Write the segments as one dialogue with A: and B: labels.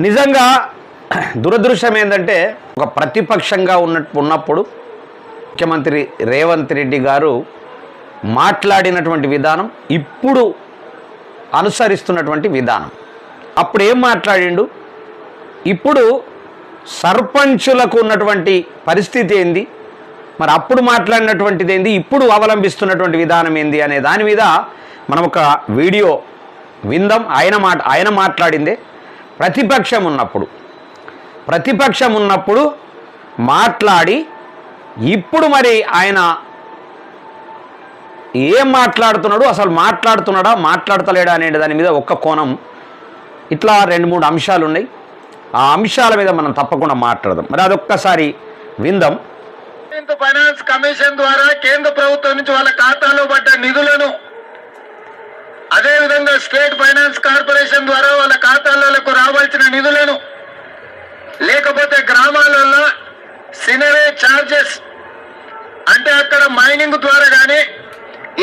A: నిజంగా దురదృష్టం ఏంటంటే ఒక ప్రతిపక్షంగా ఉన్నప్పుడు ముఖ్యమంత్రి రేవంత్ రెడ్డి గారు మాట్లాడినటువంటి విధానం ఇప్పుడు అనుసరిస్తున్నటువంటి విధానం. అప్పుడు ఏం మాట్లాడిండు, ఇప్పుడు సర్పంచులకు ఉన్నటువంటి పరిస్థితి ఏంది, మరి అప్పుడు మాట్లాడినటువంటిది ఏంది, ఇప్పుడు అవలంబిస్తున్నటువంటి విధానం ఏంది అనే దాని మీద మనం ఒక వీడియో విందాం. ఆయన మాట్లాడిందే ప్రతిపక్షం ఉన్నప్పుడు మాట్లాడి ఇప్పుడు మరి ఆయన ఏం మాట్లాడుతున్నాడు, అసలు మాట్లాడుతున్నాడా మాట్లాడతలేడా అనే దాని మీద ఒక్క కోణం, ఇట్లా 2-3 అంశాలు ఉన్నాయి. ఆ అంశాల మీద మనం తప్పకుండా మాట్లాడదాం. మరి అదొక్కసారి విందాం.
B: ఫైనాన్స్ కమిషన్ ద్వారా కేంద్ర ప్రభుత్వం నుంచి వాళ్ళ ఖాతాలో పడ్డ నిధులను, అదేవిధంగా స్టేట్ ఫైనాన్స్ కార్పొరేషన్ ద్వారా వాళ్ళ ఖాతాలకు రావాల్సిన నిధులను, లేకపోతే గ్రామాలలో సినరేజ్ ఛార్జెస్ అంటే అక్కడ మైనింగ్ ద్వారా కానీ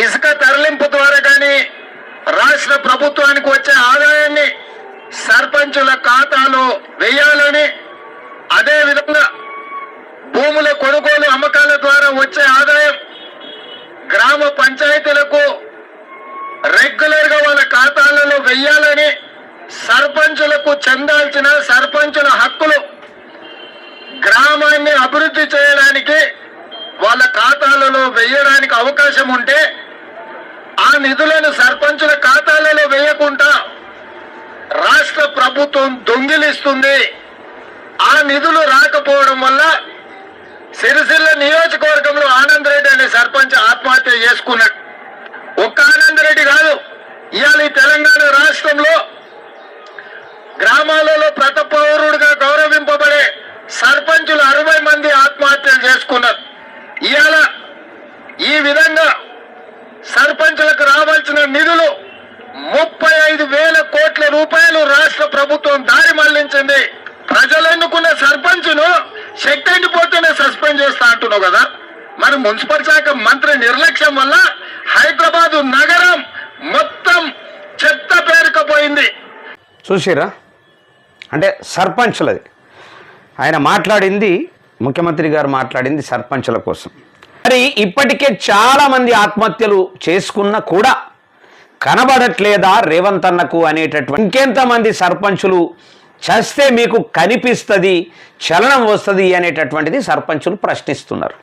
B: ఇసుక తరలింపు ద్వారా కానీ రాష్ట్ర ప్రభుత్వానికి వచ్చే ఆదాయాన్ని సర్పంచుల ఖాతాలో వేయాలని, అదేవిధంగా భూముల కొనుగోలు అమ్మకాల ద్వారా వచ్చే ఆదాయం గ్రామ పంచాయతీలకు రెగ్యులర్ గా వాళ్ళ ఖాతాలలో వెయ్యాలని, సర్పంచులకు చెందాల్సిన సర్పంచుల హక్కులు గ్రామాన్ని అభివృద్ధి చేయడానికి వాళ్ళ ఖాతాలలో వేయడానికి అవకాశం ఉంటే ఆ నిధులను సర్పంచుల ఖాతాలలో వేయకుండా రాష్ట్ర ప్రభుత్వం దొంగిలిస్తుంది. ఆ నిధులు రాకపోవడం వల్ల సిరిసిల్ల నియోజకవర్గంలో ఆనంద్ రెడ్డి అనే సర్పంచ్ ఆత్మహత్య చేసుకున్నాడు. ఒక్క ఆనంద్ రెడ్డి కాదు, ఇవాళ ఈ తెలంగాణ రాష్ట్రంలో గ్రామాలలో ప్రతి పౌరుడుగా గౌరవింపబడే సర్పంచులు 60 మంది ఆత్మహత్యలు చేసుకున్నారు. ఇవాళ ఈ విధంగా సర్పంచులకు రావాల్సిన నిధులు 35,000 కోట్ల రూపాయలు రాష్ట్ర ప్రభుత్వం దారి మళ్లించింది. ప్రజలు ఎన్నుకున్న సర్పంచును శక్తి ఎండిపోతేనే సస్పెండ్ చేస్తా అంటున్నావు కదా. మరి మున్సిపల్ శాఖ మంత్రి నిర్లక్ష్యం వల్ల హైదరాబాదు నగరం మొత్తం చెత్త పేరుకపోయింది.
A: చూసిరా, అంటే సర్పంచులది ఆయన మాట్లాడింది, ముఖ్యమంత్రి గారు మాట్లాడింది సర్పంచుల కోసం. మరి ఇప్పటికే చాలామంది ఆత్మహత్యలు చేసుకున్నా కూడా కనబడట్లేదా రేవంత్ అన్నకు అనేటటువంటి, ఇంకెంతమంది సర్పంచులు చేస్తే మీకు కనిపిస్తుంది, చలనం వస్తుంది అనేటటువంటిది సర్పంచులు ప్రశ్నిస్తున్నారు.